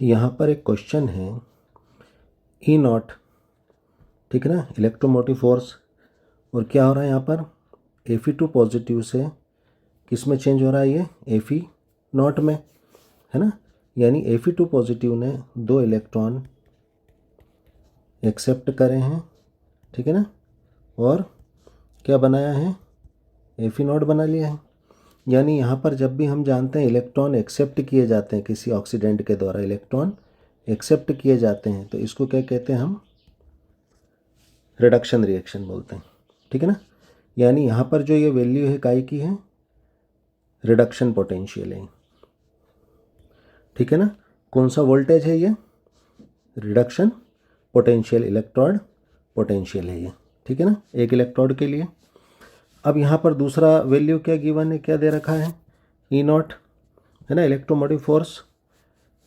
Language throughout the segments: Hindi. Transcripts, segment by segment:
यहाँ पर एक क्वेश्चन है ई नॉट, ठीक है ना, इलेक्ट्रोमोटिव फोर्स, और क्या हो रहा है यहाँ पर Fe2 पॉजिटिव से किस में चेंज हो रहा है, ये Fe नॉट में, है ना। यानी Fe2 पॉजिटिव ने 2 इलेक्ट्रॉन एक्सेप्ट करे हैं, ठीक है ना, और क्या बनाया है, Fe नॉट बना लिया है। यानी यहाँ पर जब भी हम जानते हैं इलेक्ट्रॉन एक्सेप्ट किए जाते हैं किसी ऑक्सीडेंट के द्वारा, इलेक्ट्रॉन एक्सेप्ट किए जाते हैं, तो इसको क्या कहते हैं, हम रिडक्शन रिएक्शन बोलते हैं, ठीक है ना। यानी यहाँ पर जो ये वैल्यू है काय की है, रिडक्शन पोटेंशियल है, ठीक है ना। कौन सा वोल्टेज है ये, रिडक्शन पोटेंशियल, इलेक्ट्रोड पोटेंशियल है ये, ठीक है ना, एक इलेक्ट्रोड के लिए। अब यहाँ पर दूसरा वैल्यू क्या गिवन है, क्या दे रखा है, ई नॉट, है ना, इलेक्ट्रोमोटिव फोर्स।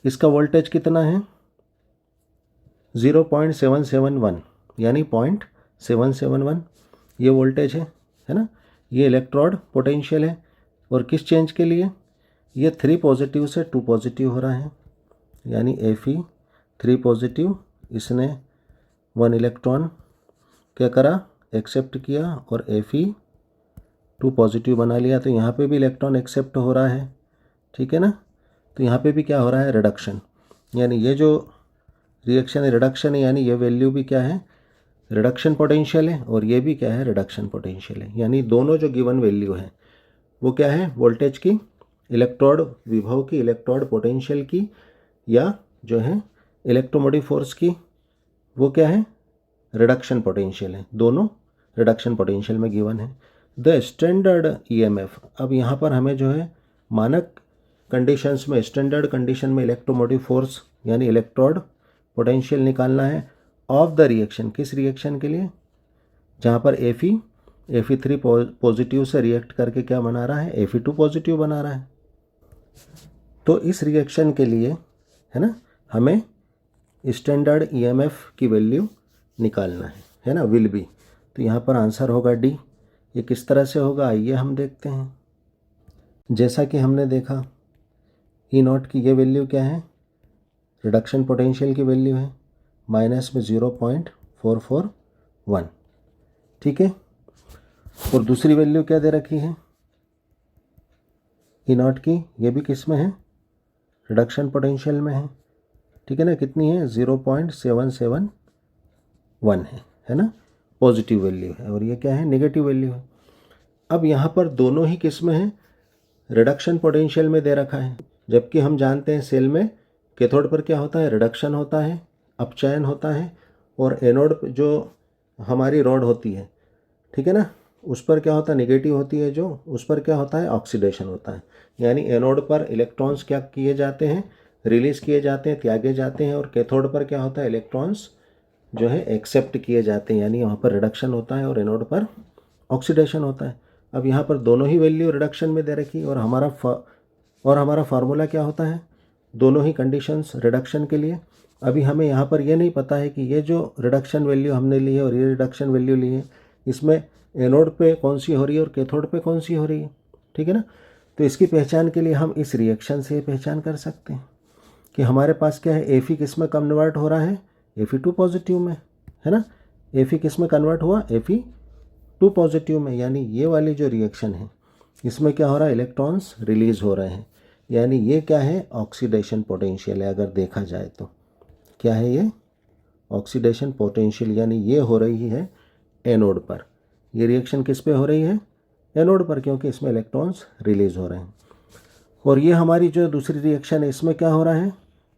इसका वोल्टेज कितना है 0.771, यानी 0.771 ये वोल्टेज है ना। ये इलेक्ट्रोड पोटेंशियल है, और किस चेंज के लिए, ये 3 पॉजिटिव से 2 पॉजिटिव हो रहा है, यानी Fe3 पॉजिटिव, इसने 1 इलेक्ट्रॉन क्या करा, एक्सेप्ट किया, और Fe2 पॉजिटिव बना लिया। तो यहाँ पे भी इलेक्ट्रॉन एक्सेप्ट हो रहा है, ठीक है ना। तो यहाँ पे भी क्या हो रहा है, रिडक्शन, यानी ये जो रिएक्शन है रिडक्शन है, यानी ये वैल्यू भी क्या है, रिडक्शन पोटेंशियल है, और ये भी क्या है, रिडक्शन पोटेंशियल है। यानी दोनों जो गिवन वैल्यू है वो क्या है, वोल्टेज की, इलेक्ट्रोड विभव की, इलेक्ट्रोड पोटेंशियल की, या जो है इलेक्ट्रोमोटिव फोर्स की, वो क्या है, रिडक्शन पोटेंशियल है। दोनों रिडक्शन पोटेंशियल में गिवन है। द स्टैंडर्ड EMF, अब यहाँ पर हमें जो है मानक कंडीशंस में, स्टैंडर्ड कंडीशन में इलेक्ट्रोमोटिव फोर्स यानी इलेक्ट्रोड पोटेंशियल निकालना है ऑफ द रिएक्शन, किस रिएक्शन के लिए, जहाँ पर Fe3 पॉजिटिव से रिएक्ट करके क्या बना रहा है, Fe2 पॉजिटिव बना रहा है। तो इस रिएक्शन के लिए, है ना, हमें स्टैंडर्ड EMF की वैल्यू निकालना है ना, विल बी। तो यहाँ पर आंसर होगा डी। ये किस तरह से होगा, आइए हम देखते हैं। जैसा कि हमने देखा ई नॉट की ये वैल्यू क्या है, रिडक्शन पोटेंशियल की वैल्यू है, माइनस में 0.441, ठीक है। और दूसरी वैल्यू क्या दे रखी है ई नॉट की, ये भी किस में है, रिडक्शन पोटेंशियल में है, ठीक है ना। कितनी है, 0.771 है ना, पॉजिटिव वैल्यू है, और ये क्या है, नेगेटिव वैल्यू है। अब यहाँ पर दोनों ही किस में है, रिडक्शन पोटेंशियल में दे रखा है, जबकि हम जानते हैं सेल में कैथोड पर क्या होता है, रिडक्शन होता है, अपचयन होता है, और एनोड जो हमारी रॉड होती है, ठीक है ना, उस पर क्या होता है, निगेटिव होती है, जो उस पर क्या होता है, ऑक्सीडेशन होता है। यानी एनोड पर इलेक्ट्रॉन्स क्या किए जाते हैं, रिलीज किए जाते हैं, त्यागे जाते हैं, और कैथोड पर क्या होता है, इलेक्ट्रॉन्स जो है एक्सेप्ट किए जाते हैं, यानी वहाँ पर रिडक्शन होता है और एनोड पर ऑक्सीडेशन होता है। अब यहाँ पर दोनों ही वैल्यू रिडक्शन में दे रखी, और हमारा फार्मूला क्या होता है, दोनों ही कंडीशंस रिडक्शन के लिए। अभी हमें यहाँ पर ये नहीं पता है कि ये जो रिडक्शन वैल्यू हमने ली है और ये रिडक्शन वैल्यू ली है, इसमें एनोड पे कौन सी हो रही है और कैथोड पे कौन सी हो रही है, ठीक है ना। तो इसकी पहचान के लिए हम इस रिएक्शन से पहचान कर सकते हैं कि हमारे पास क्या है, Fe किस में कन्वर्ट हो रहा है, Fe2 पॉजिटिव में, है ना। Fe किस में कन्वर्ट हुआ, Fe2 पॉजिटिव में। यानी ये वाली जो रिएक्शन है इसमें क्या हो रहा है, इलेक्ट्रॉन्स रिलीज हो रहे हैं, यानी ये क्या है, ऑक्सीडेशन पोटेंशियल है। अगर देखा जाए तो क्या है ये, ऑक्सीडेशन पोटेंशियल, यानी ये हो रही है एनोड पर। ये रिएक्शन किस पे हो रही है, एनोड पर, क्योंकि इसमें इलेक्ट्रॉन्स रिलीज हो रहे हैं। और ये हमारी जो दूसरी रिएक्शन है, इसमें क्या हो रहा है,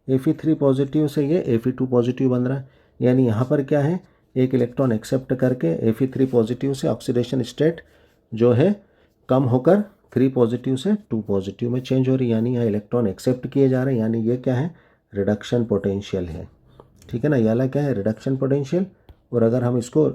Fe3 पॉजिटिव से ये Fe2 पॉजिटिव बन रहा है। यानी यहाँ पर क्या है, एक इलेक्ट्रॉन एक्सेप्ट करके Fe3 पॉजिटिव से ऑक्सीडेशन स्टेट जो है कम होकर 3 पॉजिटिव से 2 पॉजिटिव में चेंज हो रही है। यानी यहाँ इलेक्ट्रॉन एक्सेप्ट किए जा रहे हैं, यानी ये क्या है, रिडक्शन पोटेंशियल है, ठीक है ना। ये वाला क्या है, रिडक्शन पोटेंशियल। और अगर हम इसको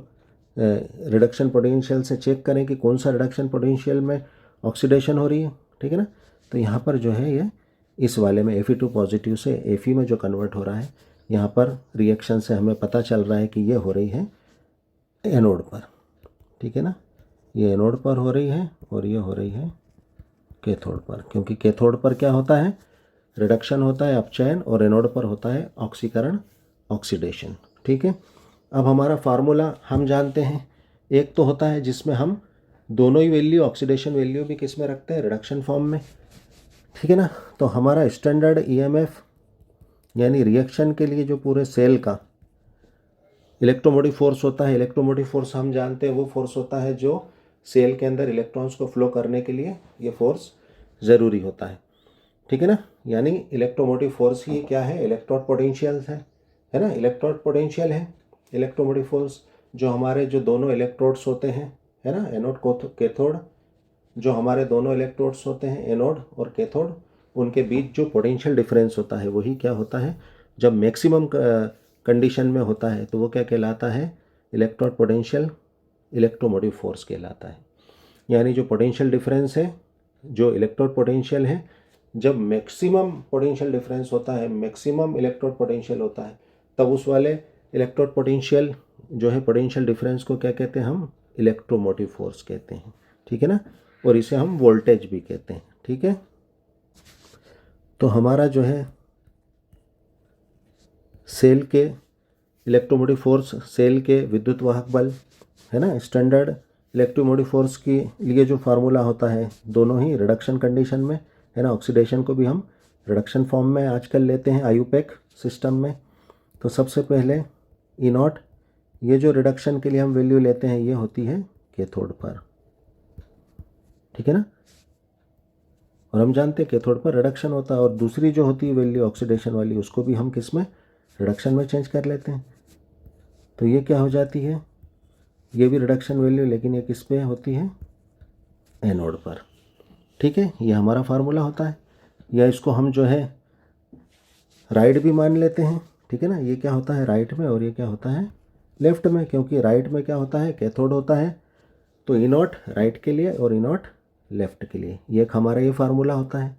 रिडक्शन पोटेंशियल से चेक करें कि कौन सा रिडक्शन पोटेंशियल में ऑक्सीडेशन हो रही है, ठीक है ना, तो यहाँ पर जो है ये इस वाले में Fe2 पॉजिटिव से Fe में जो कन्वर्ट हो रहा है, यहाँ पर रिएक्शन से हमें पता चल रहा है कि ये हो रही है एनोड पर, ठीक है ना। ये एनोड पर हो रही है और ये हो रही है कैथोड पर, क्योंकि कैथोड पर क्या होता है, रिडक्शन होता है अपचयन, और एनोड पर होता है ऑक्सीकरण ऑक्सीडेशन। ठीक है, अब हमारा फार्मूला हम जानते हैं। एक तो होता है जिसमें हम दोनों ही वैल्यू, ऑक्सीडेशन वैल्यू भी किस में रखते हैं, रिडक्शन फॉर्म में। ठीक है ना, तो हमारा स्टैंडर्ड ईएमएफ यानी रिएक्शन के लिए जो पूरे सेल का इलेक्ट्रोमोटिव फोर्स होता है, इलेक्ट्रोमोटिव फोर्स हम जानते हैं वो फोर्स होता है जो सेल के अंदर इलेक्ट्रॉन्स को फ्लो करने के लिए ये फोर्स ज़रूरी होता है। ठीक है ना, यानी इलेक्ट्रोमोटिव फोर्स ही क्या है, इलेक्ट्रोड पोटेंशियल है ना, इलेक्ट्रोड पोटेंशियल है इलेक्ट्रोमोटिव फोर्स। जो हमारे जो दोनों इलेक्ट्रोड्स होते हैं, है ना, एनोड कैथोड, जो हमारे दोनों इलेक्ट्रोड्स होते हैं एनोड और कैथोड, उनके बीच जो पोटेंशियल डिफरेंस होता है वही क्या होता है, जब मैक्सिमम कंडीशन में होता है तो वो क्या कहलाता है, इलेक्ट्रोड पोटेंशियल इलेक्ट्रोमोटिव फोर्स कहलाता है। यानी जो पोटेंशियल डिफरेंस है, जो इलेक्ट्रोड पोटेंशियल है, जब मैक्सिमम पोटेंशियल डिफरेंस होता है, मैक्सिमम इलेक्ट्रोड पोटेंशियल होता है, तब उस वाले इलेक्ट्रोड पोटेंशियल जो है पोटेंशियल डिफरेंस को क्या कहते हैं, हम इलेक्ट्रोमोटिव फोर्स कहते हैं। ठीक है ना, और इसे हम वोल्टेज भी कहते हैं। ठीक है, तो हमारा जो है सेल के इलेक्ट्रोमोटिव फोर्स, सेल के विद्युत वाहक बल, है ना, स्टैंडर्ड इलेक्ट्रोमोटिव फोर्स के लिए जो फार्मूला होता है, दोनों ही रिडक्शन कंडीशन में, है ना, ऑक्सीडेशन को भी हम रिडक्शन फॉर्म में आजकल लेते हैं आयुपेक सिस्टम में। तो सबसे पहले ई नॉट, ये जो रिडक्शन के लिए हम वैल्यू लेते हैं ये होती है कैथोड पर। ठीक है ना, और हम जानते हैं कैथोड पर रिडक्शन होता है, और दूसरी जो होती है वैल्यू ऑक्सीडेशन वाली, उसको भी हम किस में, रिडक्शन में चेंज कर लेते हैं। तो ये क्या हो जाती है, ये भी रिडक्शन वैल्यू, लेकिन ये किस पे होती है, एनोड पर। ठीक है, ये हमारा फार्मूला होता है, या इसको हम जो है राइट भी मान लेते हैं। ठीक है ना, ये क्या होता है राइट में, और ये क्या होता है लेफ्ट में, क्योंकि राइट में क्या होता है, कैथोड होता है, तो ई नॉट राइट के लिए और ई नॉट लेफ्ट के लिए। ये एक हमारा ये फार्मूला होता है,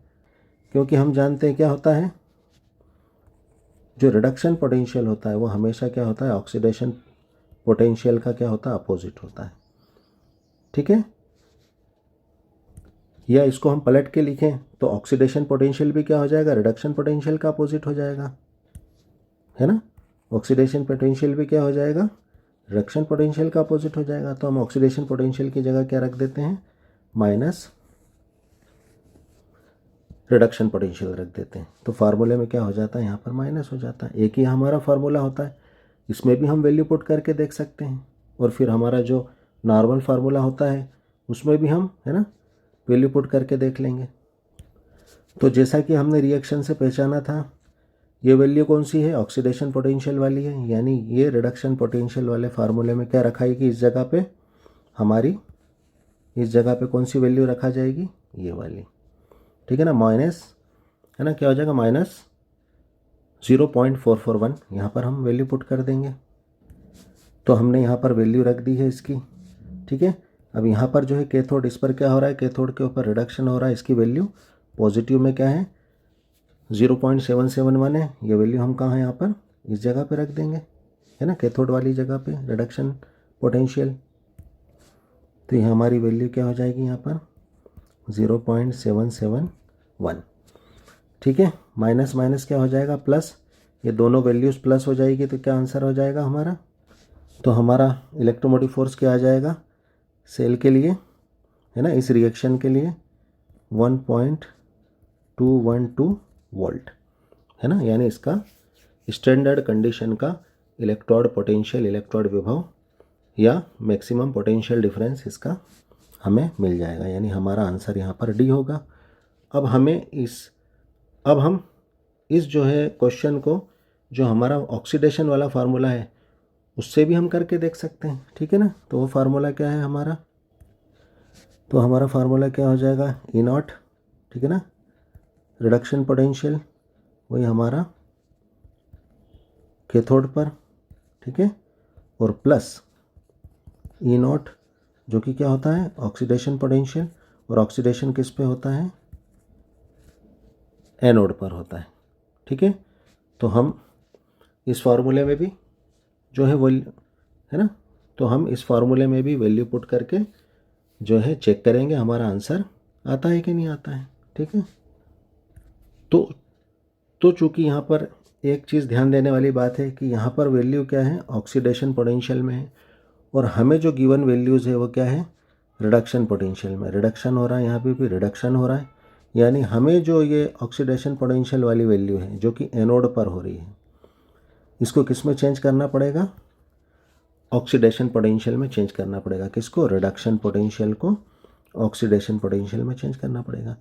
क्योंकि हम जानते हैं क्या होता है, जो रिडक्शन पोटेंशियल होता है वो हमेशा क्या होता है, ऑक्सीडेशन पोटेंशियल का क्या होता है, अपोजिट होता है। ठीक है, या इसको हम पलट के लिखें तो ऑक्सीडेशन पोटेंशियल भी क्या हो जाएगा, रिडक्शन पोटेंशियल का अपोजिट हो जाएगा, है ना। ऑक्सीडेशन पोटेंशियल भी क्या हो जाएगा, रिडक्शन पोटेंशियल का अपोजिट हो जाएगा। तो हम ऑक्सीडेशन पोटेंशियल की जगह क्या रख देते हैं, माइनस रिडक्शन पोटेंशियल रख देते हैं। तो फार्मूले में क्या हो जाता है, यहाँ पर माइनस हो जाता है। एक ही हमारा फार्मूला होता है, इसमें भी हम वैल्यू पुट करके देख सकते हैं, और फिर हमारा जो नॉर्मल फार्मूला होता है उसमें भी हम, है ना, वैल्यू पुट करके देख लेंगे। तो जैसा कि हमने रिएक्शन से पहचाना था, ये वैल्यू कौन सी है, ऑक्सीडेशन पोटेंशियल वाली है, यानी ये रिडक्शन पोटेंशियल वाले फार्मूले में क्या रखा जाएगी, इस जगह पे हमारी, इस जगह पे कौन सी वैल्यू रखा जाएगी, ये वाली। ठीक है ना, माइनस, है ना, क्या हो जाएगा, माइनस 0.441, यहाँ पर हम वैल्यू पुट कर देंगे। तो हमने यहाँ पर वैल्यू रख दी है इसकी। ठीक है, अब यहाँ पर जो है कैथोड, इस पर क्या हो रहा है, कैथोड के ऊपर रिडक्शन हो रहा है, इसकी वैल्यू पॉजिटिव में क्या है, 0.771 है। ये वैल्यू हम कहाँ है, यहाँ पर इस जगह पे रख देंगे, है ना, कैथोड वाली जगह पे रिडक्शन पोटेंशियल। तो ये हमारी वैल्यू क्या हो जाएगी, यहाँ पर 0.771। ठीक है, माइनस माइनस क्या हो जाएगा, प्लस, ये दोनों वैल्यूज़ प्लस हो जाएगी, तो क्या आंसर हो जाएगा हमारा, तो हमारा इलेक्ट्रोमोटिव फोर्स क्या आ जाएगा सेल के लिए, है ना, इस रिएक्शन के लिए 1.212 वोल्ट, है ना, यानी इसका स्टैंडर्ड कंडीशन का इलेक्ट्रोड पोटेंशियल, इलेक्ट्रोड विभव या मैक्सिमम पोटेंशियल डिफरेंस इसका हमें मिल जाएगा, यानी हमारा आंसर यहाँ पर डी होगा। अब हम इस जो है क्वेश्चन को, जो हमारा ऑक्सीडेशन वाला फार्मूला है उससे भी हम करके देख सकते हैं। ठीक है ना, तो वो फार्मूला क्या है हमारा, तो हमारा फार्मूला क्या हो जाएगा, ई नॉट, ठीक है ना, रिडक्शन पोटेंशियल वही हमारा कैथोड पर, ठीक है, और प्लस ई नॉट जो कि क्या होता है, ऑक्सीडेशन पोटेंशियल, और ऑक्सीडेशन किस पे होता है, एनोड पर होता है। ठीक है, तो हम इस फार्मूले में भी जो है वैल्यू, है ना, तो हम इस फार्मूले में भी वैल्यू पुट करके जो है चेक करेंगे हमारा आंसर आता है कि नहीं आता है। ठीक है, तो तो चूँकि यहाँ पर एक चीज़ ध्यान देने वाली बात है कि यहाँ पर वैल्यू क्या है, ऑक्सीडेशन पोटेंशियल में है, और हमें जो गिवन वैल्यूज़ है वो क्या है, रिडक्शन पोटेंशियल में। रिडक्शन हो रहा है, यहाँ पे भी रिडक्शन हो रहा है, यानी हमें जो ये ऑक्सीडेशन पोटेंशियल वाली वैल्यू है जो कि एनोड पर हो रही है, इसको किस में चेंज करना पड़ेगा, ऑक्सीडेशन पोटेंशियल में चेंज करना पड़ेगा। किसको, रिडक्शन पोटेंशियल को ऑक्सीडेशन पोटेंशियल में चेंज करना पड़ेगा।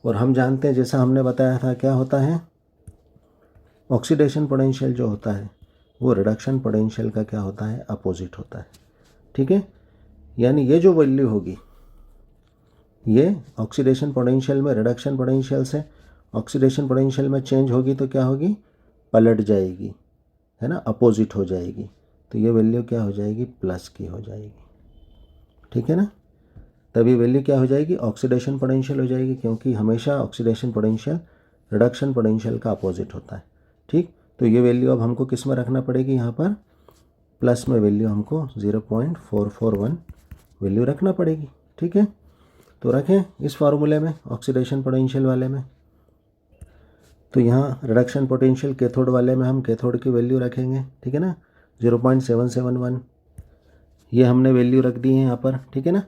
और हम जानते हैं, जैसा हमने बताया था, क्या होता है, ऑक्सीडेशन पोटेंशियल जो होता है वो रिडक्शन पोटेंशियल का क्या होता है, अपोजिट होता है। ठीक है, यानी ये जो वैल्यू होगी ये ऑक्सीडेशन पोटेंशियल में रिडक्शन पोटेंशियल से ऑक्सीडेशन पोटेंशियल में चेंज होगी तो क्या होगी, पलट जाएगी, है ना, अपोजिट हो जाएगी। तो ये वैल्यू क्या हो जाएगी, प्लस की हो जाएगी। ठीक है ना, तभी वैल्यू क्या हो जाएगी, ऑक्सीडेशन पोटेंशियल हो जाएगी, क्योंकि हमेशा ऑक्सीडेशन पोटेंशियल रिडक्शन पोटेंशियल का अपोजिट होता है। ठीक, तो ये वैल्यू अब हमको किस में रखना पड़ेगी, यहाँ पर प्लस में वैल्यू हमको 0.441 वैल्यू रखना पड़ेगी। ठीक है, तो रखें इस फार्मूले में, ऑक्सीडेशन पोटेंशियल वाले में। तो यहाँ रिडक्शन पोटेंशियल कैथोड वाले में हम कैथोड की वैल्यू रखेंगे, ठीक है ना, 0.771 ये हमने वैल्यू रख दी है यहाँ पर। ठीक है ना,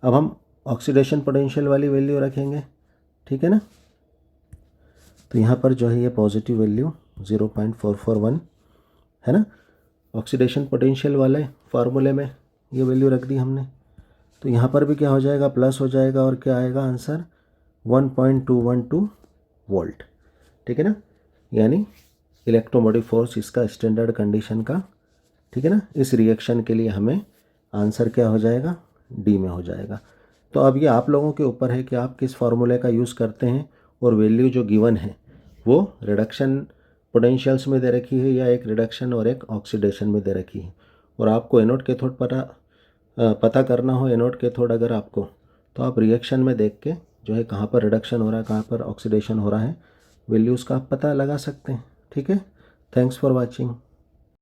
अब हम ऑक्सीडेशन पोटेंशियल वाली वैल्यू रखेंगे। ठीक है ना, तो यहाँ पर जो है ये पॉजिटिव वैल्यू 0.441 है ना, ऑक्सीडेशन पोटेंशियल वाले फार्मूले में ये वैल्यू रख दी हमने। तो यहाँ पर भी क्या हो जाएगा, प्लस हो जाएगा, और क्या आएगा आंसर, 1.212 वोल्ट। ठीक है ना, यानी इलेक्ट्रोमोटिव फोर्स इसका स्टैंडर्ड कंडीशन का, ठीक है ना, इस रिएक्शन के लिए हमें आंसर क्या हो जाएगा, डी में हो जाएगा। तो अब ये आप लोगों के ऊपर है कि आप किस फार्मूले का यूज़ करते हैं, और वैल्यू जो गिवन है वो रिडक्शन पोटेंशियल्स में दे रखी है या एक रिडक्शन और एक ऑक्सीडेशन में दे रखी है। और आपको एनोड कैथोड पता करना हो, एनोड कैथोड अगर आपको, तो आप रिएक्शन में देख के जो है कहाँ पर रिडक्शन हो रहा है, कहाँ पर ऑक्सीडेशन हो रहा है, वैल्यूज़ का आप पता लगा सकते हैं। ठीक है, थैंक्स फॉर वॉचिंग।